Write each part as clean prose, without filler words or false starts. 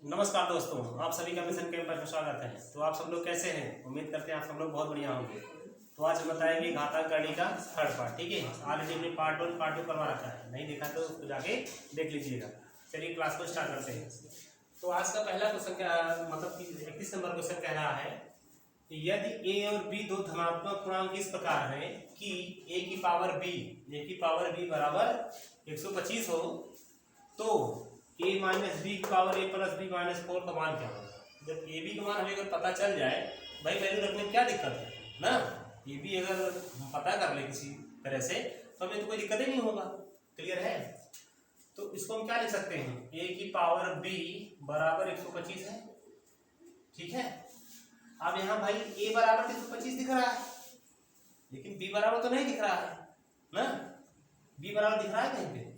नमस्कार दोस्तों, आप सभी का मिशन कैंप पर स्वागत है। तो आप सब लोग कैसे हैं? उम्मीद करते हैं आप सब लोग बहुत बढ़िया होंगे। तो आज हम बताएंगे घातांक करने का थर्ड पार्ट। ठीक है, ऑलरेडी हमने पार्ट 1 पार्ट 2 करवा रखा है, नहीं देखा तो उसको जाके देख लीजिएगा। चलिए क्लास को स्टार्ट करते हैं। तो आज का पहला क्वेश्चन क्या, मतलब 31 नंबर क्वेश्चन कह रहा है, यदि a और b दो धनात्मक पूर्णांक इस प्रकार है कि a की पावर b बराबर 125 हो, तो a माइनस बी की power a plus B minus 4 का मान क्या होगा। जब ए बी का मान हमें अगर पता चल जाए, भाई वैल्यू रखने में क्या दिक्कत है ना। ए बी अगर हम पता कर ले किसी तरह से तो हमें तो कोई दिक्कत ही नहीं होगा। क्लियर है? तो इसको हम क्या लिख सकते हैं, a की पावर b बराबर 125 है। ठीक है, अब यहाँ भाई a बराबर 125 दिख रहा है, लेकिन b बराबर तो नहीं दिख रहा है ना। b बराबर दिख रहा है कहीं पे?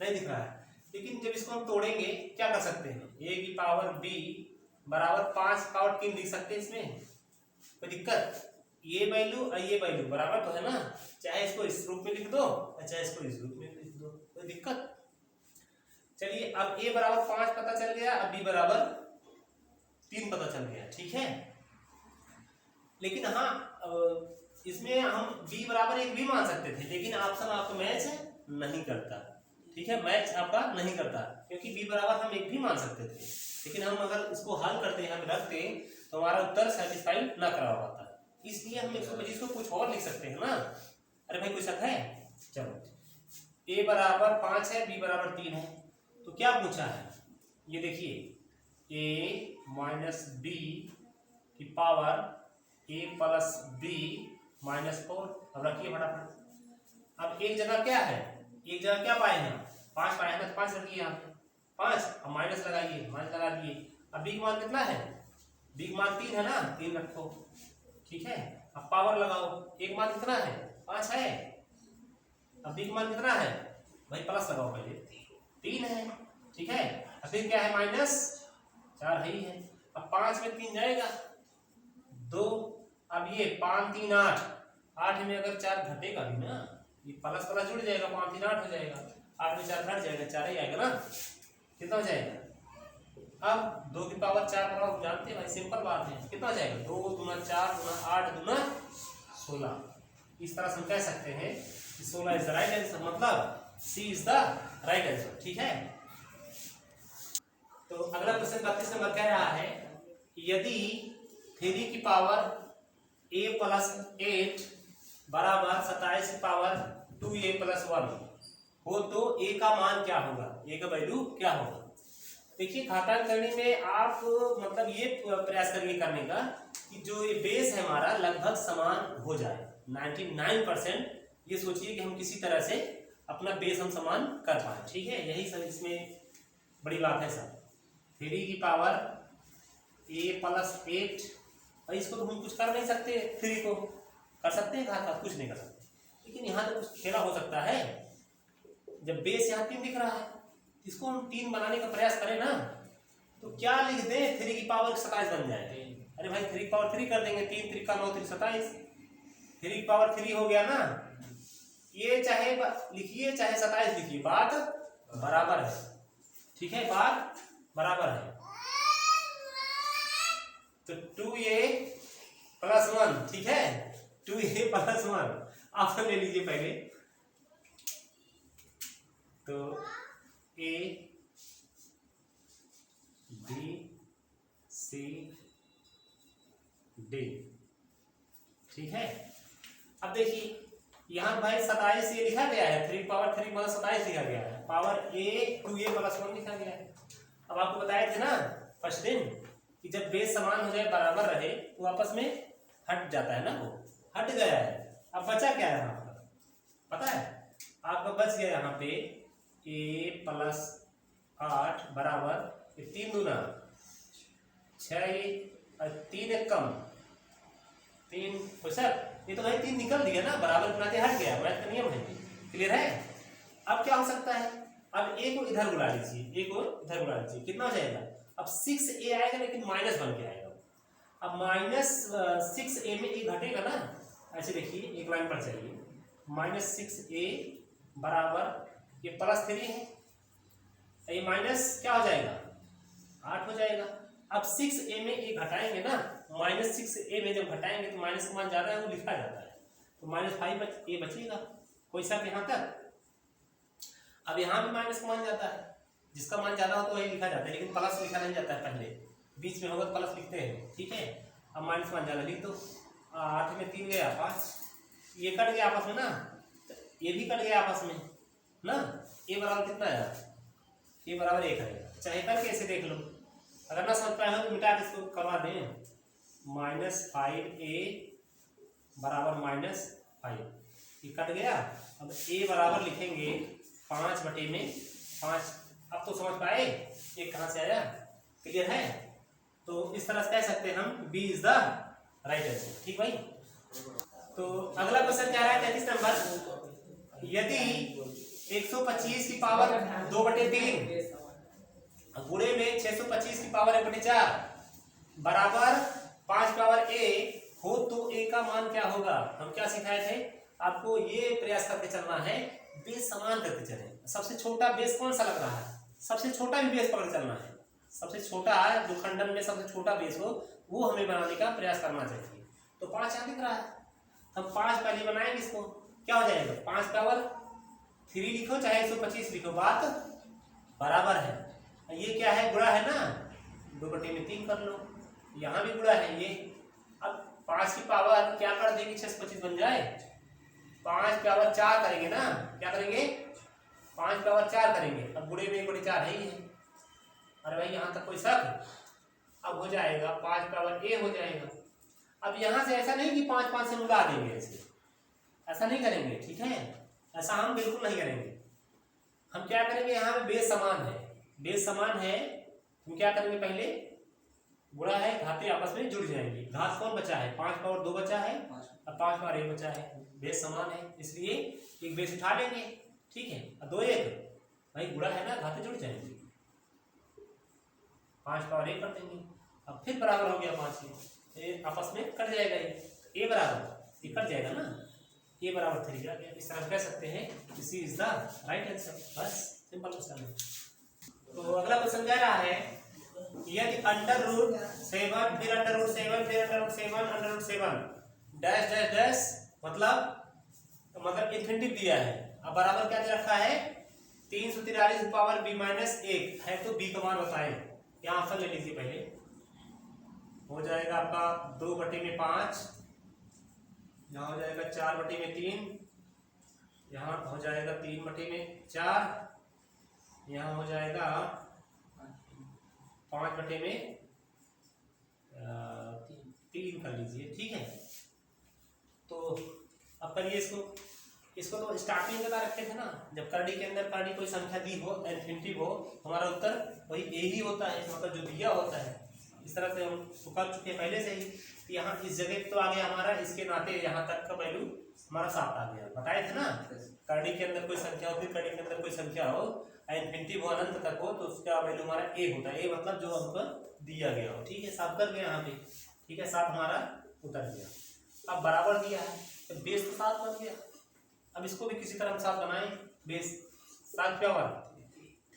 नहीं दिख रहा है। लेकिन जब इसको हम तोड़ेंगे क्या कर सकते हैं, a की पावर b बराबर 5 पावर 3 लिख सकते हैं। इसमें कोई दिक्कत? ये वैल्यू और ये वैल्यू बराबर तो है ना, चाहे इसको इस रूप में लिख दो और चाहे इसको इस रूप में लिख दो, कोई दिक्कत? चलिए, अब a बराबर 5 पता चल गया, अब b बराबर 3 पता चल गया। ठीक है, लेकिन हाँ इसमें हम b बराबर 1 भी मान सकते थे, लेकिन ऑप्शन आपको मैच नहीं करता। ठीक है, मैच आपका नहीं करता, क्योंकि b बराबर हम 1 भी मान सकते थे, लेकिन हम अगर इसको हल करते हम रखते तो हमारा उत्तर सेटिस्फाई ना करा पाता। इसलिए हम 125 को कुछ और लिख सकते हैं ना। अरे भाई कोई शक है? चलो, a बराबर 5 है, b बराबर 3 है, तो क्या पूछा है, ये देखिए a माइनस बी की power a plus B minus 4। अब रखिए फटाफट। अब एक जगह क्या है, एक जगह क्या पाए हैं, 5 पाए हैं ना, 5 रखिए यहाँ पे 5। अब माइनस लगाइए, माइनस लगा दिए। अब बी का मान कितना है, बी का मान 3 है ना, 3 रखो। ठीक है, अब पावर लगाओ, एक मान कितना है, 5 है। अब बी का मान कितना है, भाई प्लस लगाओ, पहले 3 है। ठीक है, अब फिर क्या है, माइनस 4 है ही है। अब 5 में 3 जाएगा 2। अब ये 5 3 8, 8 में अगर 4 घटेगा भी ना, ये प्लस प्लस जुड़ जाएगा, 5 3 8 हो जाएगा, 8 में 4 घट जाएगा, 4 ही आएगा ना। कितना हो जाएगा, अब 2 की पावर 4 बड़ा जानते हैं भाई, सिंपल बात है। कितना हो जाएगा, 2 दूना 4 दूना 8 दूना 16। इस तरह से हम कह सकते हैं कि 16 इज द राइट आंसर, मतलब सी इज द राइट आंसर। ठीक है, तो अगला क्वेश्चन 32 नंबर कह रहा है, यदि 3 की पावर a प्लस 8 बराबर 27 की पावर 2a प्लस 1 हो, तो a का मान क्या होगा, a का वैल्यू क्या होगा। देखिए, घातांक करने में आप मतलब ये प्रयास करेंगे करने का कि जो ये बेस है हमारा लगभग समान हो जाए। 99% ये सोचिए कि हम किसी तरह से अपना बेस हम समान कर पाए। ठीक है, यही सब इसमें बड़ी बात है सर। 3 की पावर a प्लस 8, और इसको तो हम कुछ कर नहीं सकते, 3 को कर सकते हैं घात, कुछ नहीं कर सकते, लेकिन यहाँ तो कुछ खेला हो सकता है। जब बेस यहाँ 3 दिख रहा है, इसको हम 3 बनाने का प्रयास करें ना, तो क्या लिख दें, 3 की पावर 27 बन जाए। अरे भाई 3 की पावर 3 कर देंगे, 3 3 का 9 3 27, 3 की पावर 3 हो गया ना। ये चाहे लिखिए चाहे 27 लिखिए, बात बराबर है। ठीक है, बात बराबर है। तो 2a प्लस 1, ठीक है, 2a प्लस 1 आप ले लीजिए पहले। तो a b c d। ठीक है, अब देखिए यहाँ भाई 27 ये लिखा गया है, 3 पावर 3 प्लस 27 लिखा गया है, पावर a 2a प्लस 1 लिखा गया है। अब आपको बताए थे ना फर्स्ट दिन कि जब बेस समान हो जाए, बराबर रहे, तो आपस में हट जाता है ना, वो हट गया है। अब बचा क्या है यहाँ पर, पता है आपको, बच गया यहाँ पे a प्लस 8 बराबर 3 दूना 6, 3 एक कम 3। ये तो भाई 3 निकल दिया ना, बराबर बनाते हट गया, मैथ का नियम है। क्लियर है? अब क्या हो सकता है, अब a को इधर बुला लीजिए, a को इधर बुला लीजिए, कितना हो जाएगा, अब 6a आएगा, लेकिन माइनस बन के आएगा। अब माइनस 6a में a घटेगा ना, ऐसे देखिए एक लाइन पर चलिए, माइनस 6a बराबर ये प्लस 3 है, ये माइनस क्या हो जाएगा, 8 हो जाएगा। अब 6a में a घटाएंगे ना, -6a में जब घटाएंगे तो माइनस का मान ज्यादा है वो लिखा जाता है, तो -5a बचेगा। कोई शक यहाँ तक? अब यहाँ भी माइनस का मान जाता है, जिसका मान ज्यादा हो तो वही लिखा जाता है, लेकिन प्लस लिखा नहीं जाता है, पहले बीच में होगा तो प्लस लिखते हैं, ठीक है। अब माइनस मान ज्यादा लिख दो, 8 में 3 गया 5, ये कट गया आपस में ना, तो ये भी कट गया आपस में ना, ये बराबर कितना है, ये बराबर 1 है। चाहे करके ऐसे देख लो, अगर ना समझ पाए हो तो मिटा के इसको करवा दें। -5a बराबर -5, ये कट गया। अब a बराबर लिखेंगे 5/5। अब तो समझ पाए ये कहाँ से आया, क्लियर है? तो इस तरह से कह सकते हैं हम b is the right answer, ठीक भाई। तो अगला क्वेश्चन क्या है 33 नंबर, यदि 125 की पावर 2/3 गुणे में 625 की पावर 1/4 बराबर 5 पावर a हो तो a का मान क्या होगा। हम क्या सिखाए थे आपको, ये प्रयास करके चलना है, बेस समान करके चले। सबसे छोटा बेस कौन सा लग रहा है, सबसे छोटा भी बेस पकड़ चलना है, सबसे छोटा जो खंडन में सबसे छोटा बेस हो वो हमें बनाने का प्रयास करना चाहिए। तो 5 यहाँ दिख रहा है, हम 5 पहले बनाएंगे, इसको क्या हो जाएगा 5 पावर 3 लिखो चाहे 125 लिखो, बात बराबर है। ये क्या है, गुणा है ना, 2/3 कर लो, यहाँ भी गुणा है ये। अब 5 की पावर क्या कर देंगे, 625 बन जाए, 5 पावर 4 करेंगे ना, क्या करेंगे 5 पावर 4 करेंगे। अब गुणे में 1/4 है ही है। अरे भाई यहाँ तक कोई शक? अब हो जाएगा 5 पावर a हो जाएगा। अब यहाँ से ऐसा नहीं कि 5 से मिला देंगे, ऐसा नहीं करेंगे, ठीक है, ऐसा हम बिल्कुल नहीं करेंगे। हम क्या करेंगे, यहाँ पे बेस समान है, बेस समान है, हम क्या करेंगे पहले गुणा है, घाते आपस में जुड़ जाएंगे। घात कौन बचा है, 5 पावर 2 बचा है, अब 5 पावर 1 बचा है, बेस समान है इसलिए एक बेस उठा लेंगे, ठीक है। अब 2 1 भाई गुणा है ना, घाते जुड़ जाएंगे, 5 पावर 1 कर देंगे। अब फिर बराबर हो गया 5 से, आपस में कट जाएगा, ये बराबर ये कट जाएगा ना, ये बराबर 3 आ गया। इस तरह कह सकते हैं सी इज द राइट आंसर, बस सिंपल क्वेश्चन है। तो अगला क्वेश्चन कह रहा है, यदि √7 फिर √7 फिर √7 डैश डैश डैश मतलब इन्फिनिटी दिया है। अब बराबर क्या दे रखा है, 343 पावर b-1 है, तो b का मान बताएं। यहाँ आंसर ले लीजिए पहले, हो जाएगा आपका 2/5, यहाँ हो जाएगा 4/3, यहाँ हो जाएगा 3/4, यहाँ हो जाएगा 5/3 कर लीजिए, ठीक है। तो अब करिए इसको तो स्टार्टिंग में बता रखे थे ना, जब करड़ी के अंदर करड़ी कोई संख्या दी हो इन्फिनिटिव हो, हमारा उत्तर वही ए ही होता है, मतलब जो दिया होता है। इस तरह से हम कर चुके हैं पहले से ही। यहाँ इस जगह तो आ गया हमारा, इसके नाते यहाँ तक का वैल्यू हमारा 7 आ गया, बताए थे ना। करड़ी के अंदर कोई संख्या हो, फिर करड़ी के अंदर कोई संख्या हो, इन्फिनिटिव हो, अनंत तक हो, तो उसका वैल्यू हमारा ए होता है। ए मतलब जो हमको दिया गया हो, ठीक है। 7 कर गया यहाँ पे, ठीक है, 7 हमारा उतर गया। अब बराबर दिया है तो बेस तो 7 बन गया। अब इसको भी किसी तरह हम 7 बनाए, बेस 7 क्या हुआ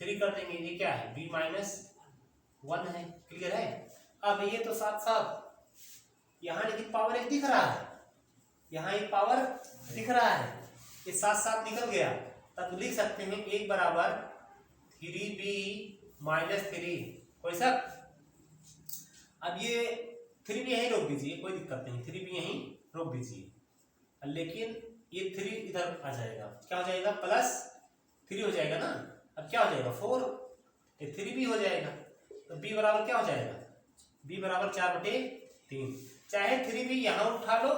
3 कर देंगे। ये क्या है b-1 है, क्लियर है। अब ये तो 7 यहाँ लेकिन पावर 1 दिख रहा है, यहाँ एक पावर दिख रहा है, ये 7 निकल गया, तब लिख सकते हैं 1 बराबर 3b-3। कोई शक? अब ये 3b यहीं रोक दीजिए, कोई दिक्कत नहीं, 3b यहीं रोक दीजिए, लेकिन ये 3 इधर आ जाएगा, क्या हो जाएगा +3 हो जाएगा ना। अब क्या हो जाएगा 4, ये 3b हो जाएगा, तो b बराबर क्या हो जाएगा, b बराबर 4/3। चाहे 3b यहाँ उठा लो,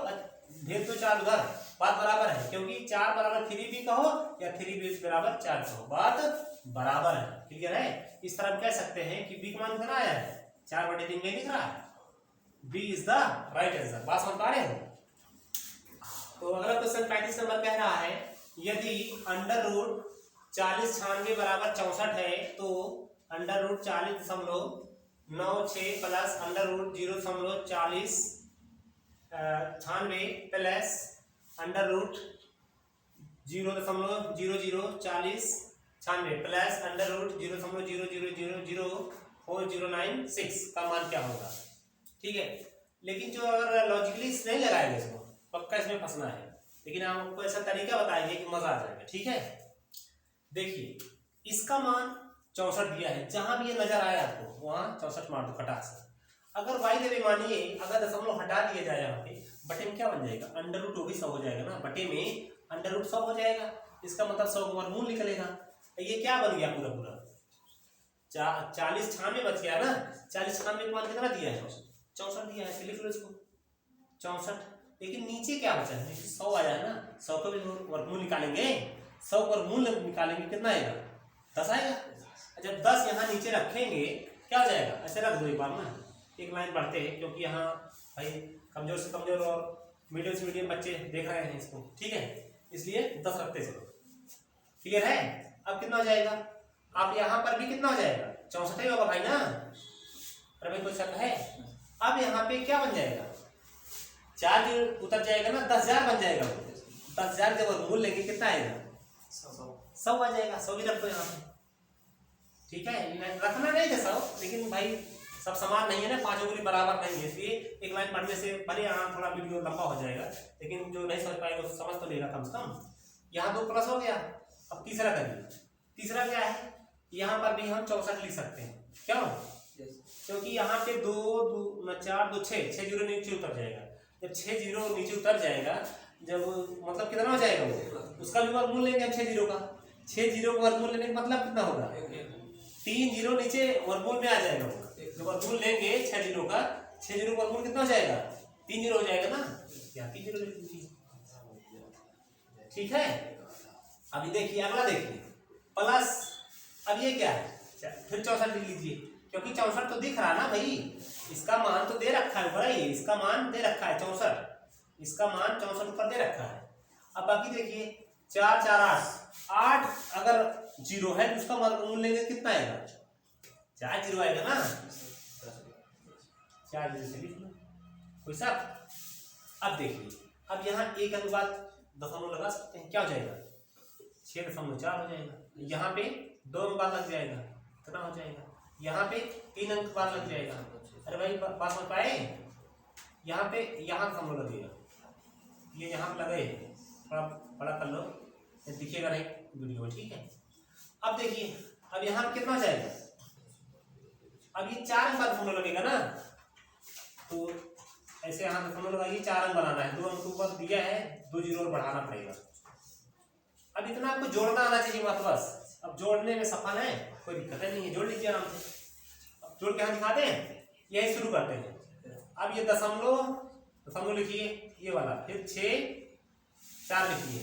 भेज दो 4 उधर, बात बराबर है, क्योंकि 4 बराबर 3b कहो या 3b बराबर 4 कहो, बात बराबर है, क्लियर है। इस तरह कह सकते हैं कि b का मान कितना आया है 4/3 में दिख रहा है, b is the right answer. बात समझ पा रहे हो? तो अगला क्वेश्चन 35 नंबर कह रहा है, यदि √40 96 बराबर 64 है, तो √40.96 प्लस √0.40 96 प्लस √0.0040 96 प्लस √0.0000 4096 का मान क्या होगा, ठीक है। लेकिन जो अगर लॉजिकली नहीं लगाएंगे इसको, पक्का इसमें फंसना है, लेकिन हम आपको ऐसा तरीका बताएंगे कि मजा आ जाएगा, ठीक है। देखिए इसका मान 64 दिया है, जहां भी ये नजर आए आपको वहां 64 मार दो खटाक से। अगर वाई देवे मानिए अगर दशमलव हटा दिया जाए यहाँ पे, बटे में क्या बन जाएगा, अंडर रूट वो भी 100 हो जाएगा ना, बटे में अंडर रूट 100 हो जाएगा, इसका मतलब 100 का वर्गमूल निकलेगा। ये क्या बन गया पूरा पूरा 40 96 बच गया ना, 40 96 का मान कितना दिया है, 64 दिया है, लिख लो इसको 64। लेकिन नीचे क्या बचा है, 100 आया है ना, 100 का भी वर्गमूल निकालेंगे, 100 वर्गमूल निकालेंगे कितना आएगा, 10 आएगा। जब 10 यहाँ नीचे रखेंगे क्या हो जाएगा, ऐसे रख दो एक बार ना, एक लाइन बढ़ते हैं, क्योंकि यहाँ भाई कमजोर से कमजोर और मीडियम से मीडियम बच्चे देख रहे हैं इसको, ठीक है, इसलिए 10 रखते चलो। क्लियर है। अब कितना हो जाएगा, आप यहाँ पर भी कितना हो जाएगा, 64 ही होगा भाई ना, अरे भाई कोई शक है। अब यहाँ पे क्या बन जाएगा, 4 उतर जाएगा ना, 10,000 बन जाएगा, 10,000 जब वर्गमूल लेंगे कितना आएगा, 100 आ जाएगा, 100 भी रख दो यहाँ पे, ठीक है। रखना नहीं था 100, लेकिन भाई सब समान नहीं है ना, 5 उंगली बराबर नहीं है, इसलिए एक लाइन पढ़ने से भले यहाँ थोड़ा वीडियो लंबा हो जाएगा, लेकिन जो नहीं समझ पाएगा उसको समझ तो लेगा कम से कम। यहाँ 2 प्लस हो गया, अब तीसरा करिए। तीसरा क्या है, यहाँ पर भी हम 64 लिख सकते हैं, क्यों, क्योंकि यहाँ पे 2 2 4 2 6 जीरो नीचे उतर जाएगा। जब 6 जीरो नीचे उतर जाएगा, जब मतलब कितना हो जाएगा वो, उसका भी वर्गमूल लेंगे हम 6 जीरो का, 6 जीरो का वर्गमूल लेने का मतलब कितना होगा, 3 जीरो नीचे वर्गमूल में आ जाएगा वो, जो वर्गमूल लेंगे 6 जीरो का, 6 जीरो का वर्गमूल कितना हो जाएगा, 3 जीरो हो जाएगा ना, या 3 जीरो लिख लीजिए, ठीक है। अभी देखिए अगला देखिए, प्लस अब ये क्या है, फिर 64 लिख लीजिए, क्योंकि 64 तो दिख रहा ना भाई, इसका मान तो दे रखा है ऊपर, ही इसका मान दे रखा है 64, इसका मान 64 ऊपर दे रखा है। अब बाकी देखिए 4 4 8 अगर जीरो है तो उसका वर्गमूल लेंगे कितना आएगा, 4 जीरो आएगा ना, 4 जीरो से लिख लो, कोई शक। अब देखिए, अब यहाँ एक अनुपात दशमलव लगा सकते हैं, क्या हो जाएगा 6.4 हो जाएगा, यहाँ पे 2 अनुपात लग जाएगा, कितना हो जाएगा, यहाँ पे 3 अनुपात लग जाएगा। अरे भाई बात समझ पाए, यहाँ पे यहाँ दशमलव लगेगा, ये यहाँ पे लगे, थोड़ा बड़ा कर लो, दिखेगा नहीं वीडियो में, ठीक है। अब देखिए, अब यहाँ कितना हो जाएगा, अब ये 4 अंक का दशमलव लगेगा ना, तो ऐसे यहाँ दशमलव लगाइए, 4 अंक बनाना है, 2 अंक ऊपर दिया है, 2 जीरो और बढ़ाना पड़ेगा। अब इतना आपको जोड़ना आना चाहिए बात, बस। अब जोड़ने में सफल है, कोई दिक्कत नहीं है, जोड़ लीजिए आराम से। अब जोड़ के यहाँ दिखाते हैं, यही शुरू करते हैं। अब ये दशमलव लिखिए ये वाला, फिर 6 4 लिखिए,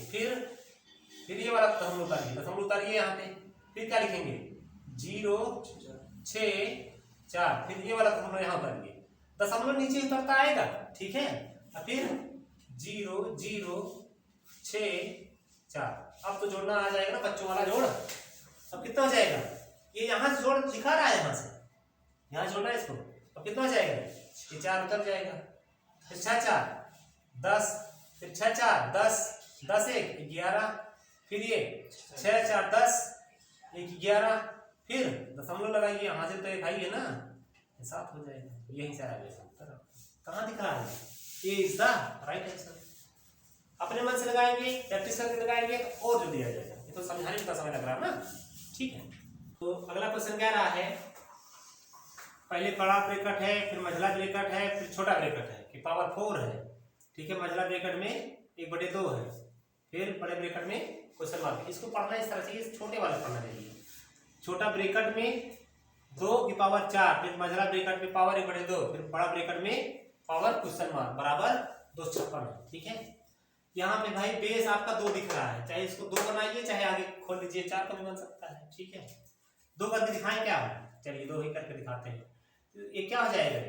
फिर ये वाला दशमलव उतारिए यहाँ पे, फिर क्या लिखेंगे 0 6 4, फिर ये वाला दशमलव यहाँ उतारिए, दशमलव नीचे उतरता आएगा, ठीक है। और फिर 0 0 6 4, अब तो जोड़ना आ जाएगा ना बच्चों वाला जोड़। अब कितना हो जाएगा, ये यहाँ से जोड़ दिखा रहा है, यहाँ जोड़ना है इसको, अब कितना हो जाएगा, ये 4 उतर जाएगा, फिर 6 4 10, फिर 6 4 10 10 1 11, फिर ये 6 4 10 1 11, फिर दशमलव लगाइए, यहाँ से तो एक आई है ना, 7 हो जाएगा, यहीं से आ गया, कहाँ दिख रहा है, ये इज द राइट आंसर। अपने मन से लगाएंगे, प्रैक्टिस करके लगाएंगे तो और जो दिया जाएगा, ये तो समझाने में समय लग रहा है ना, ठीक है। तो अगला क्वेश्चन क्या रहा है, पहले बड़ा ब्रैकेट है, फिर मझला ब्रैकेट है, फिर छोटा ब्रैकेट है, कि पावर 4 है, ठीक है। मझला ब्रैकेट में 1/2 है, फिर बड़े ब्रैकेट में क्वेश्चन मार्क। इसको पढ़ना इस तरह से, छोटे वाले पढ़ना चाहिए। छोटा ब्रैकेट में 2 की पावर 4, फिर मझला ब्रैकेट में पावर 1/2, फिर बड़ा ब्रैकेट में पावर क्वेश्चन मार्क बराबर 256, ठीक है। यहाँ पे भाई बेस आपका 2 दिख रहा है, चाहे इसको 2 बनाइए, चाहे आगे खोल लीजिए, 4 का भी बन सकता है, ठीक है। 2 करके दिखाएं क्या, चलिए 2 ही करके दिखाते हैं। तो ये क्या हो जाएगा,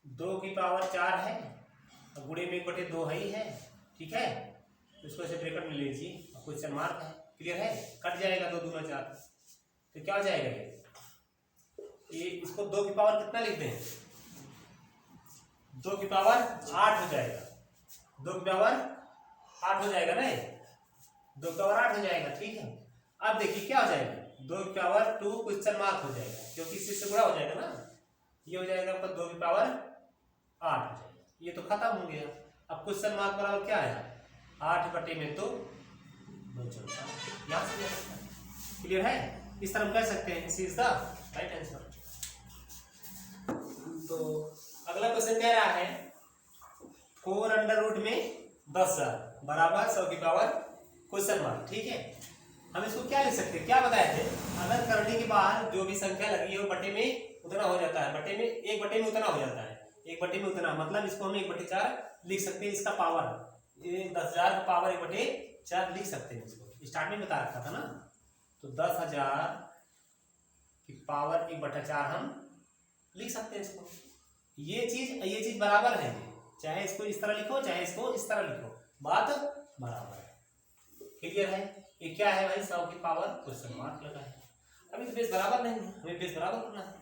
2 की पावर 4 है, गुणे में 1/2 ही है, ठीक है। इसको ऐसे ब्रैकेट में ले लीजिए, क्वेश्चन मार्क है, क्लियर है, कट जाएगा 2 दूना 4, तो क्या हो जाएगा ये इसको 2 की पावर कितना लिखते हैं, 2 की पावर 8 हो जाएगा, 2 की पावर 8 हो जाएगा ना, 2 की पावर 8 हो जाएगा, ठीक है। अब देखिए क्या हो जाएगा, 2 की पावर 2 क्वेश्चन मार्क हो जाएगा, क्योंकि इसी से गुणा हो जाएगा ना, ये हो जाएगा आपका 2 की पावर 8 हो जाएगा, ये तो खत्म हो गया। अब क्वेश्चन मार्क बराबर क्या है, 8 बटे में तो 2 चौका, यहाँ से क्लियर है। इस तरह हम कह सकते हैं this is the right answer. तो अगला क्वेश्चन कह रहा है 4 अंडर रूट में 10,000 बराबर 100 की पावर क्वेश्चन मार्क। ठीक है, हम इसको क्या लिख सकते हैं, क्या बताए थे, अगर करने के बाद जो भी संख्या लगी है वो बटे में उतना हो जाता है, बटे में 1 बटे में उतना हो जाता है, 1 बटे में उतना, मतलब इसको हम 1/4 लिख सकते हैं। इसका पावर ये 10,000 का पावर 1/4 लिख सकते हैं, इसको स्टार्टिंग में बता रखा था ना। तो 10,000 की पावर 1/4 हम लिख सकते हैं इसको। ये चीज बराबर है, चाहे इसको इस तरह लिखो चाहे इसको इस तरह लिखो, बात बराबर है। क्लियर है। ये क्या है भाई, 100 की पावर क्वेश्चन मार्क लगा है। अभी तो बेस बराबर नहीं है, हमें बेस बराबर करना है।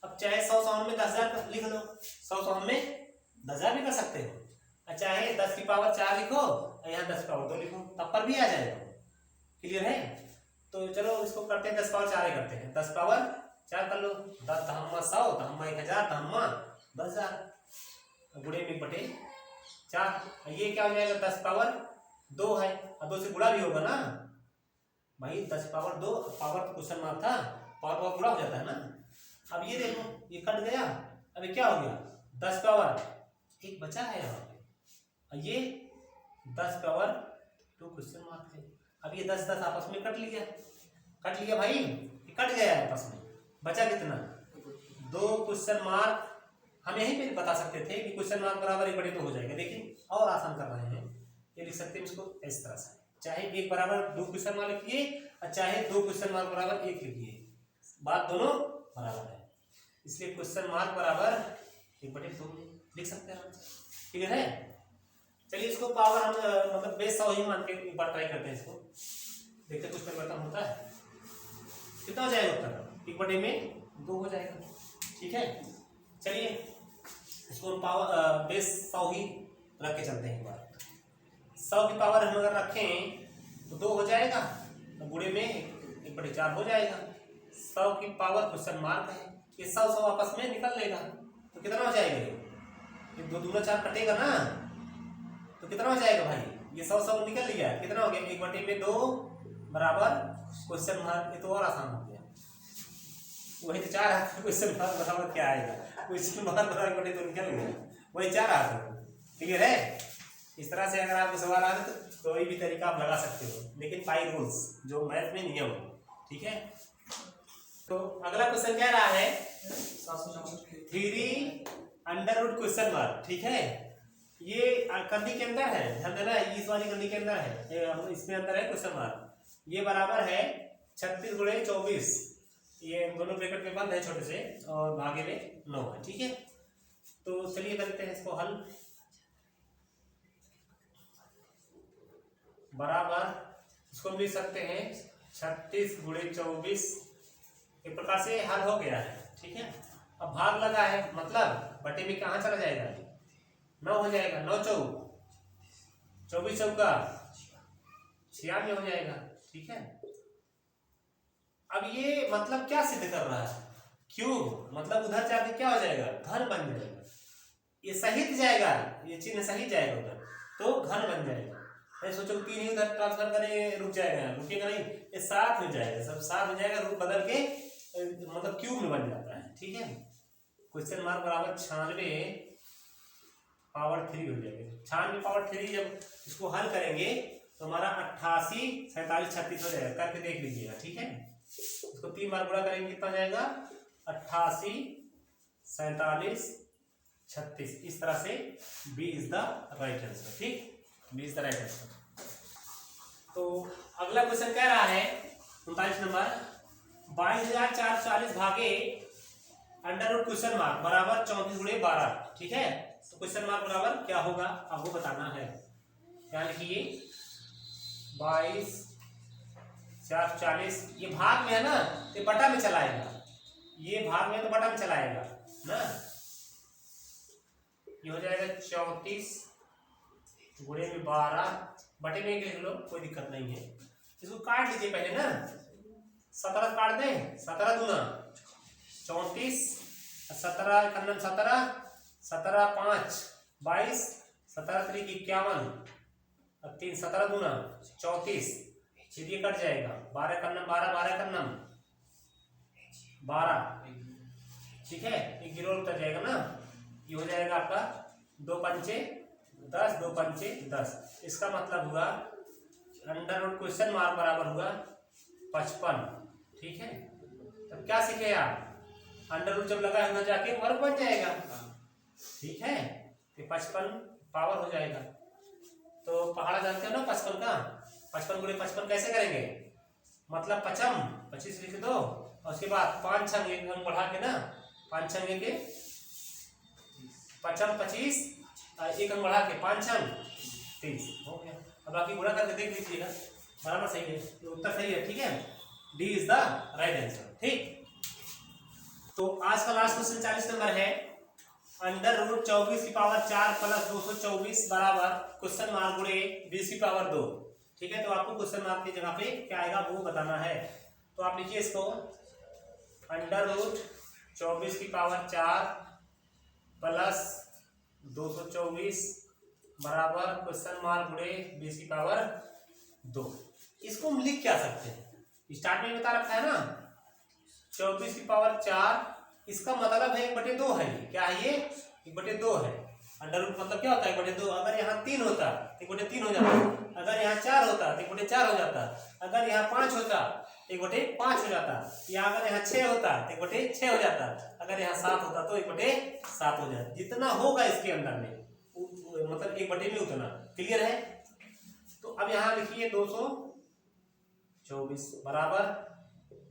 अब चाहे 100 में 10,000 लिख लो, 100 में 10,000 भी कर सकते हो, चाहे 10 की पावर 4 लिखो और यहाँ 10 की पावर 2 लिखो, तब पर भी आ जाएगा। क्लियर है। तो चलो इसको करते हैं 10 पावर 4 ही करते हैं, 10 पावर 4 कर लो, 10 तहम्मा 100 तहम्मा 1000 तहम्मा 10,000 गुणे में 1/4। ये क्या हो जाएगा, 10 पावर 2 है, और 2 से गुणा भी होगा ना भाई, 10 पावर 2 पावर तो क्वेश्चन मार्क था, पावर गुणा हो जाता है ना। अब ये देखो ये कट गया, अब क्या हो गया, 10 पावर 1 बचा है यहाँ पे, और ये 10 पावर 2 क्वेश्चन मार्क है। अब ये 10 आपस में कट लिया भाई, ये कट गया आपस में, बचा कितना, 2 क्वेश्चन मार्क। हम यहीं पे बता सकते थे कि क्वेश्चन मार्क बराबर 1/2 हो जाएगा, लेकिन और आसान कर रहे हैं, ये लिख सकते हैं इसको इस तरह से, चाहे 1 बराबर 2 क्वेश्चन मार्क लिखिए और चाहे 2 क्वेश्चन मार्क बराबर 1 लिखिए, बात दोनों बराबर है, इसलिए क्वेश्चन मार्क बराबर 1/2 लिख सकते हैं। क्लियर है। चलिए इसको पावर हम मतलब बेस 100 ही मान के एक बार ट्राई करते हैं, इसको देखते कुछ परिवर्तन होता है। कितना हो जाएगा उत्तर, 1/2 में 2 हो जाएगा। ठीक है, चलिए इसको हम पावर बेस 100 ही रख के चलते हैं एक बार। 100 की पावर हम अगर रखें तो 2 हो जाएगा, तो गुणे में 1/4 हो जाएगा। 100 की पावर क्वेश्चन मार्क है, ये 100 आपस में निकल लेगा, तो कितना हो जाएगा, ये 2 दूना 4 कटेगा ना, तो कितना हो जाएगा भाई, ये 100 निकल लिया, कितना हो गया, 1/2 में 2 बराबर क्वेश्चन मार्क। ये तो और आसान हो गया, वही तो 4 आता, क्वेश्चन मार्क बराबर क्या आएगा, क्वेश्चन मार्क बराबर 1/2 निकल गया, वही 4 आता। क्लियर है। इस तरह से अगर आपको सवाल आ रहे तो कोई भी तरीका आप लगा सकते हो, लेकिन बाय रूल्स, जो मैथ में नियम हो। ठीक है, तो अगला क्वेश्चन क्या रहा है, 3 अंडर रूट क्वेश्चन मार्क। ठीक है, ये कंडी के अंदर है, ध्यान देना, इस वाली कंडी के अंदर है, इसमें अंदर है क्वेश्चन मार्क, ये बराबर है 36 गुणे 24, ये दोनों ब्रैकेट में बंद है छोटे से, और भागे में 9 है। ठीक है, तो चलिए करते हैं इसको हल। बराबर इसको लिख सकते हैं 36 गुणे 24, एक प्रकार से हल हो गया है। ठीक है, अब भाग लगा है, मतलब बटे में कहाँ चला जाएगा, 9 हो जाएगा, 9 चौक 24 चौका 96 हो जाएगा। ठीक है, अब ये मतलब क्या सिद्ध कर रहा है, क्यूब, मतलब उधर जाके क्या हो जाएगा, घन बन जाएगा, ये सहित जाएगा, ये चिन्ह सहित जाएगा उधर, तो घन बन जाएगा। सोचो 3 ही उधर ट्रांसफर करें, रुक जाएगा, रुकेगा नहीं, ये साथ में जाएगा, सब साथ में जाएगा, रूप बदल के मतलब क्यूब में बन जाता है। ठीक है, क्वेश्चन मार्क बराबर 96 पावर 3 हो जाएगा। 96 पावर 3 जब इसको हल करेंगे तो हमारा 88 47 36 हो जाएगा, करके देख लीजिएगा। ठीक है, इसको 3 बार गुणा करेंगे, कितना जाएगा, 88 47 36, इस तरह से B is the right answer. ठीक, B is the right answer. तो अगला क्वेश्चन कह रहा है 39 नंबर, 22,440 भागे अंडर रूट क्वेश्चन मार्क बराबर 34 गुणे 12। ठीक है, तो क्वेश्चन मार्क बराबर क्या होगा आपको बताना है। क्या लिखिए, 22,440, ये भाग में है ना, ये बटा में चलाएगा, ये भाग में तो बटा में चलाएगा ना, ये हो जाएगा 34 गुणे में 12, बटे में लिख लो, कोई दिक्कत नहीं है। इसको काट लीजिए पहले ना, 17 काट दें, 17 दूना 34, 17 कन्नम 17, 17 5 22, 17 3 51, 3 17 दूना 34, फिर ये कट जाएगा 12 कन्नम 12, 12 कन्नम 12, ठीक है, ये गिरोह उतर जाएगा ना, ये हो जाएगा आपका 2 पंचे 10, 2 पंचे 10। इसका मतलब हुआ अंडर रूट क्वेश्चन मार्क बराबर हुआ 55, ठीक है। तब क्या सीखे आप, अंडर रूट जब लगा है ना जाके वर्ग बन जाएगा, ठीक है, तो 55 पावर हो जाएगा। तो पहाड़ा जानते हो ना 55 का, 55 गुणे 55 कैसे करेंगे, मतलब 25 लिख दो और उसके बाद 5 छंग एक अंक बढ़ा के ना, 5 छंग के 25, एक अंक बढ़ा के 5 छंग 30 हो गया। अब बाकी गुणा करके देख लीजिएगा, बराबर सही है, तो उत्तर सही है, ठीक है, D is the right answer, ठीक। तो आज का लास्ट क्वेश्चन 40 नंबर है, अंडर रूट 24 की पावर 4 प्लस 224 बराबर क्वेश्चन मार्क गुणे 20 की पावर 2, ठीक है। तो आपको क्वेश्चन मार्क की जगह पे क्या आएगा वो बताना है। तो आप लिखिए इसको, अंडर रूट 24 की पावर 4 प्लस 224 बराबर क्वेश्चन मार्क गुणे 20 की पावर 2। इसको हम लिख क्या सकते हैं, स्टार्ट में बता रखा है ना 24 की पावर 4, इसका मतलब है 1/2 है, क्या है ये 1/2 है। अंडर रूट मतलब क्या होता है 1/2, अगर यहाँ 3 होता तो 1/3 हो जाता, अगर यहाँ 4 होता तो 1/4 हो जाता, अगर यहाँ 5 होता 1/5 हो जाता, या अगर यहाँ 6 होता तो 1/6 हो जाता, अगर यहाँ 7 होता तो 1/7 हो जाता। जितना होगा इसके अंदर में मतलब 1/2 में उतना, क्लियर है। तो अब यहाँ लिखिए 224 बराबर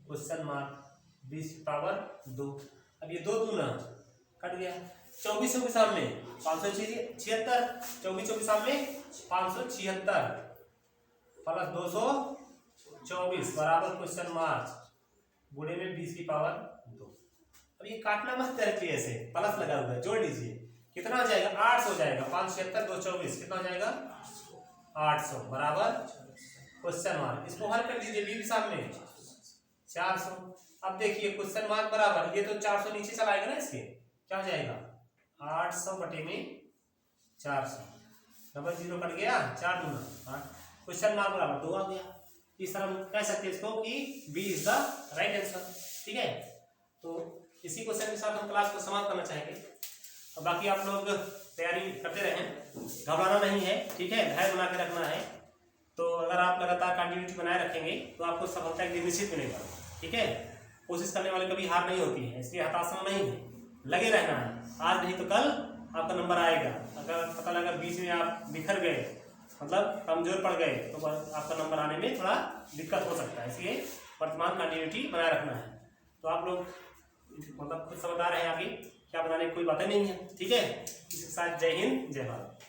क्वेश्चन मार्क 20 की पावर 2। अब ये 2 दूना कट गया, 24 के सामने 576, 24 सामने 576 प्लस 224 बराबर क्वेश्चन मार्क गुणे में 20 की पावर 2। अब ये काटना मत डायरेक्टली ऐसे, प्लस लगा हुआ है, जोड़ लीजिए, कितना आ जाएगा 800 हो जाएगा, 576 224 कितना हो जाएगा 800 बराबर क्वेश्चन मार्क, इसको हल कर दीजिए, बी के सामने 400। अब देखिए क्वेश्चन मार्क बराबर, ये तो 400 नीचे चलाएगा ना, इसके क्या हो जाएगा 800 बटे में 400, डबल जीरो कट गया, 4 दूना 8, क्वेश्चन मार्क बराबर 2 आ गया। इस तरह हम कह सकते हैं इसको कि B is the right answer, ठीक है। तो इसी क्वेश्चन के साथ हम क्लास को समाप्त करना चाहेंगे। और बाकी आप लोग तैयारी करते रहें, घबराना नहीं है, ठीक है, धैर्य बना के रखना है। तो अगर आप लगातार कंटिन्यूटी बनाए रखेंगे तो आपको सफलता एक दिन निश्चित मिलेगा, ठीक है। कोशिश करने वाले कभी हार नहीं होती है, इसलिए हताश होना नहीं है, लगे रहना है, आज नहीं तो कल आपका नंबर आएगा। अगर पता लगा बीच में आप बिखर गए, मतलब कमजोर पड़ गए, तो आपका नंबर आने में थोड़ा दिक्कत हो सकता है, इसलिए वर्तमान कंटिन्यूटी बनाए रखना है। तो आप लोग मतलब खुद समझदार हैं, आगे क्या बनाने की कोई बातें नहीं है, ठीक है। इसके साथ जय हिंद जय भारत।